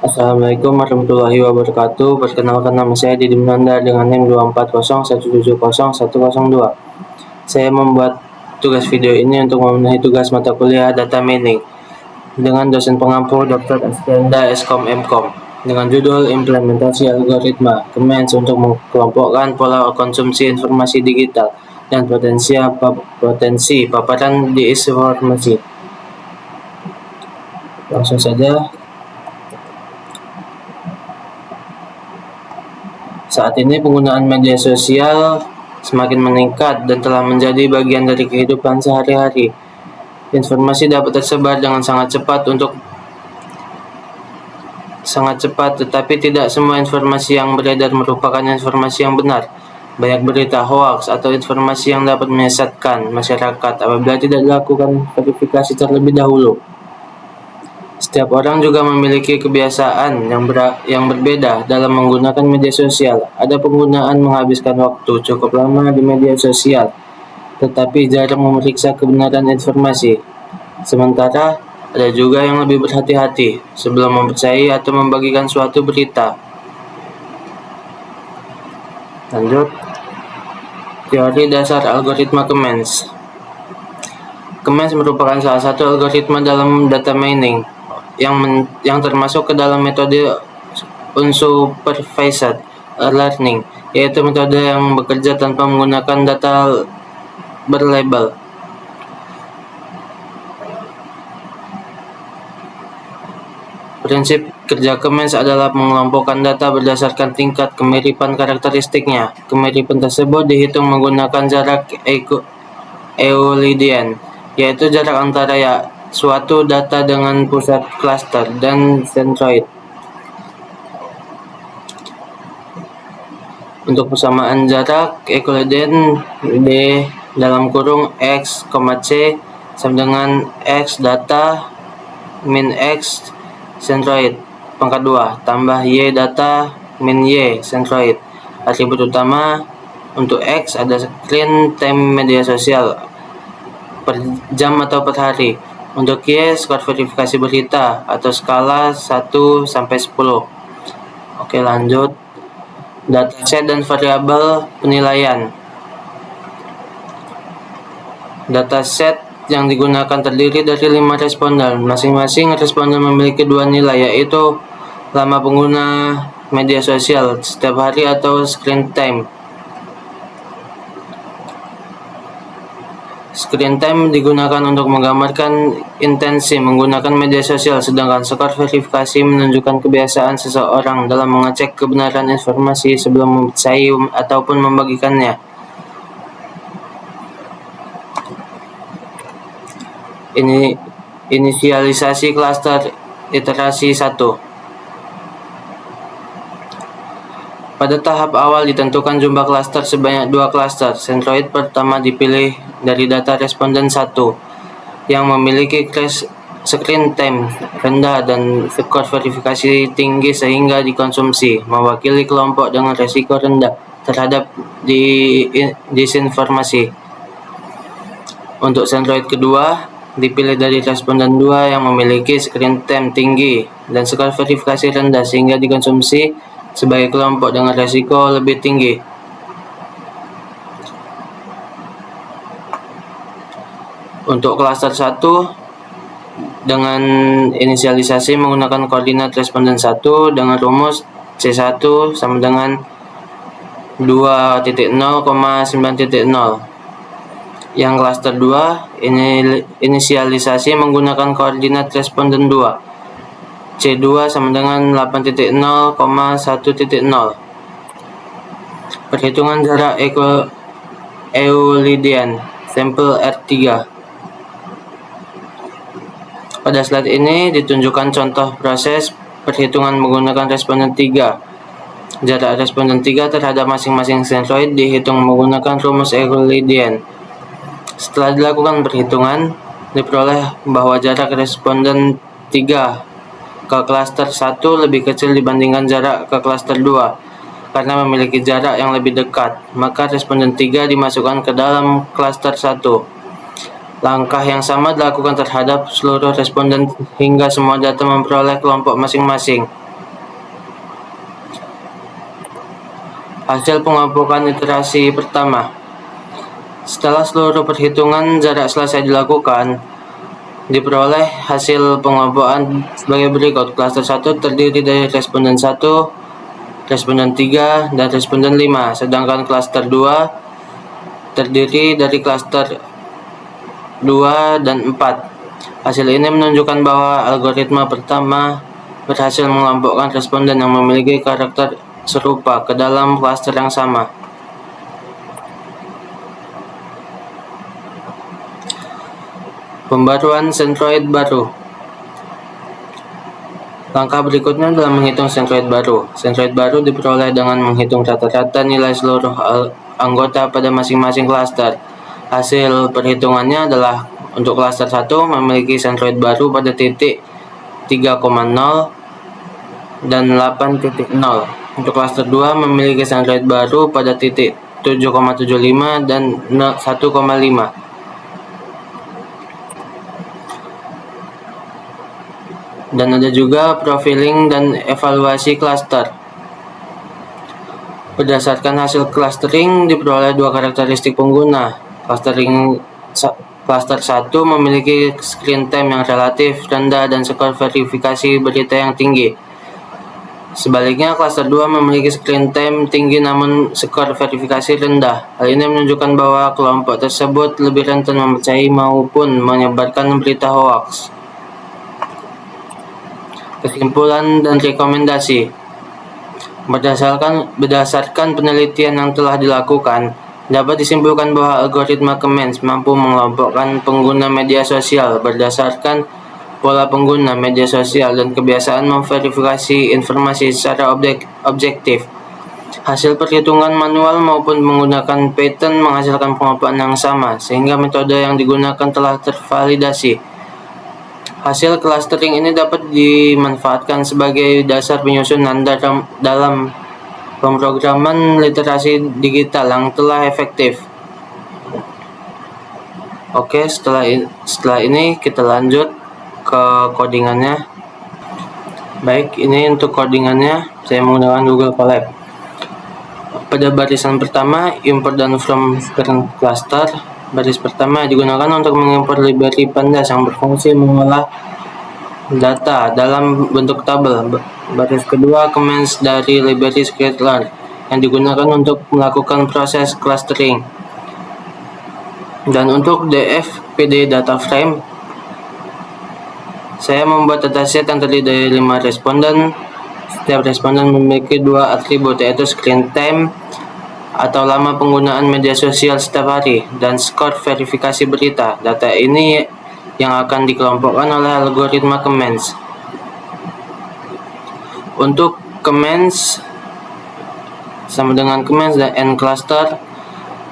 Assalamualaikum warahmatullahi wabarakatuh. Perkenalkan, nama saya Didi Munanda dengan NIM 240170102. Saya membuat tugas video ini untuk memenuhi tugas mata kuliah Data Mining dengan dosen pengampu Dr. Askenda Eskom Mkom dengan judul Implementasi Algoritma Kemens untuk Mengelompokkan Pola Konsumsi Informasi Digital dan Potensi Paparan Disinformasi. Langsung saja. Saat ini penggunaan media sosial semakin meningkat dan telah menjadi bagian dari kehidupan sehari-hari. Informasi dapat tersebar dengan sangat cepat, tetapi tidak semua informasi yang beredar merupakan informasi yang benar. Banyak berita hoaks atau informasi yang dapat menyesatkan masyarakat apabila tidak dilakukan verifikasi terlebih dahulu. Setiap orang juga memiliki kebiasaan yang berbeda dalam menggunakan media sosial. Ada penggunaan menghabiskan waktu cukup lama di media sosial, tetapi jarang memeriksa kebenaran informasi. Sementara, ada juga yang lebih berhati-hati sebelum mempercayai atau membagikan suatu berita. Lanjut, teori dasar algoritma Kemens. Kemens merupakan salah satu algoritma dalam data mining yang termasuk ke dalam metode unsupervised learning, yaitu metode yang bekerja tanpa menggunakan data berlabel. Prinsip kerja Kemens adalah mengelompokkan data berdasarkan tingkat kemiripan karakteristiknya. Kemiripan tersebut dihitung menggunakan jarak Euclidean, yaitu jarak antara suatu data dengan pusat cluster dan centroid. Untuk persamaan jarak Euclidean D dalam kurung X, C sama dengan X data min X centroid pangkat 2 tambah Y data min Y centroid. Atribut utama untuk X ada screen time media sosial per jam atau per hari. Untuk Y, skor verifikasi berita atau skala 1 sampai 10. Oke, lanjut. Dataset dan variabel penilaian. Dataset yang digunakan terdiri dari 5 responden. Masing-masing responden memiliki 2 nilai, yaitu lama pengguna media sosial setiap hari atau screen time. Screen time digunakan untuk menggambarkan intensi menggunakan media sosial, sedangkan skor verifikasi menunjukkan kebiasaan seseorang dalam mengecek kebenaran informasi sebelum mempercayai ataupun membagikannya. Ini inisialisasi klaster iterasi 1. Pada tahap awal ditentukan jumlah klaster sebanyak 2 klaster. Centroid pertama dipilih dari data responden 1 yang memiliki screen time rendah dan skor verifikasi tinggi sehingga dikonsumsi, mewakili kelompok dengan resiko rendah terhadap disinformasi. Untuk centroid kedua dipilih dari responden 2 yang memiliki screen time tinggi dan skor verifikasi rendah sehingga dikonsumsi sebagai kelompok dengan resiko lebih tinggi. Untuk klaster 1 dengan inisialisasi menggunakan koordinat responden 1 dengan rumus C1 sama dengan 2.0,9.0. Yang klaster 2 inisialisasi menggunakan koordinat responden 2 C2 sama dengan 8.0,1.0. Perhitungan jarak Euclidean sampel R3. Pada slide ini ditunjukkan contoh proses perhitungan menggunakan responden 3. Jarak responden 3 terhadap masing-masing centroid dihitung menggunakan rumus Euclidean. Setelah dilakukan perhitungan, diperoleh bahwa jarak responden 3 ke klaster 1 lebih kecil dibandingkan jarak ke klaster 2. Karena memiliki jarak yang lebih dekat, maka responden 3 dimasukkan ke dalam klaster 1. Langkah yang sama dilakukan terhadap seluruh responden hingga semua data memperoleh kelompok masing-masing. Hasil pengelompokan iterasi pertama. Setelah seluruh perhitungan jarak selesai dilakukan, diperoleh hasil pengelompokan sebagai berikut. Klaster 1 terdiri dari responden 1, responden 3, dan responden 5. Sedangkan klaster 2 terdiri dari klaster 2 dan 4. Hasil ini menunjukkan bahwa algoritma pertama berhasil mengelompokkan responden yang memiliki karakter serupa ke dalam klaster yang sama. Pembaruan sentroid baru. Langkah berikutnya adalah menghitung sentroid baru. Sentroid baru diperoleh dengan menghitung rata-rata nilai seluruh anggota pada masing-masing klaster. Hasil perhitungannya adalah untuk klaster 1 memiliki sentroid baru pada titik 3,0 dan 8.0. Untuk klaster 2 memiliki sentroid baru pada titik 7,75 dan 1,5. Dan ada juga profiling dan evaluasi klaster. Berdasarkan hasil clustering diperoleh dua karakteristik pengguna. Cluster 1 memiliki screen time yang relatif rendah dan skor verifikasi berita yang tinggi. Sebaliknya, cluster 2 memiliki screen time tinggi namun skor verifikasi rendah. Hal ini menunjukkan bahwa kelompok tersebut lebih rentan mempercayai maupun menyebarkan berita hoaks. Kesimpulan dan rekomendasi. Berdasarkan penelitian yang telah dilakukan, dapat disimpulkan bahwa algoritma Kemens mampu mengelompokkan pengguna media sosial berdasarkan pola pengguna media sosial dan kebiasaan memverifikasi informasi secara objektif. Hasil perhitungan manual maupun menggunakan pattern menghasilkan pengelompokan yang sama, sehingga metode yang digunakan telah tervalidasi. Hasil clustering ini dapat dimanfaatkan sebagai dasar penyusunan dalam pemrograman literasi digital yang telah efektif. Oke, setelah ini kita lanjut ke codingannya. Baik, ini untuk codingannya saya menggunakan Google Colab. Pada barisan pertama, import dan from parent cluster. Baris pertama digunakan untuk mengimpor library pandas yang berfungsi mengolah data dalam bentuk tabel. Baris kedua, commands dari library scikit-learn yang digunakan untuk melakukan proses clustering. Dan untuk df-pd data frame, saya membuat dataset yang terdiri dari 5 responden. Setiap responden memiliki 2 atribut, yaitu screen time atau lama penggunaan media sosial setiap hari, dan skor verifikasi berita. Data ini yang akan dikelompokkan oleh algoritma Kemens. Untuk Kemens sama dengan Kemens dan N-cluster.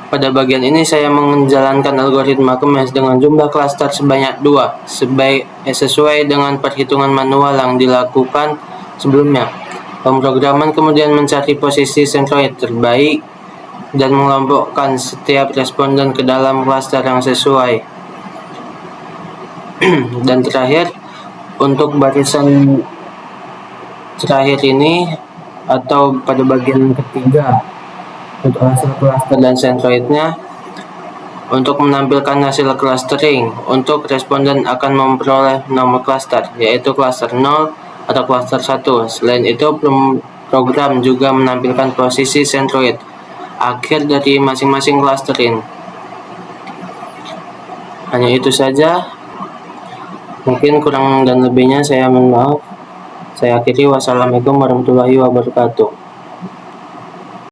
Pada bagian ini saya menjalankan algoritma Kemens dengan jumlah cluster sebanyak 2 sesuai dengan perhitungan manual yang dilakukan sebelumnya. Pemrograman kemudian mencari posisi sentroid terbaik dan mengelompokkan setiap responden ke dalam klaster yang sesuai. Dan terakhir, untuk barisan terakhir ini atau pada bagian ketiga, untuk hasil cluster dan sentroidnya, untuk menampilkan hasil clustering, untuk responden akan memperoleh nomor cluster, yaitu cluster 0 atau cluster 1. Selain itu, program juga menampilkan posisi sentroid akhir dari masing-masing clustering. Hanya itu saja. Mungkin kurang dan lebihnya saya mohon maaf. Saya akhiri. Wassalamualaikum warahmatullahi wabarakatuh.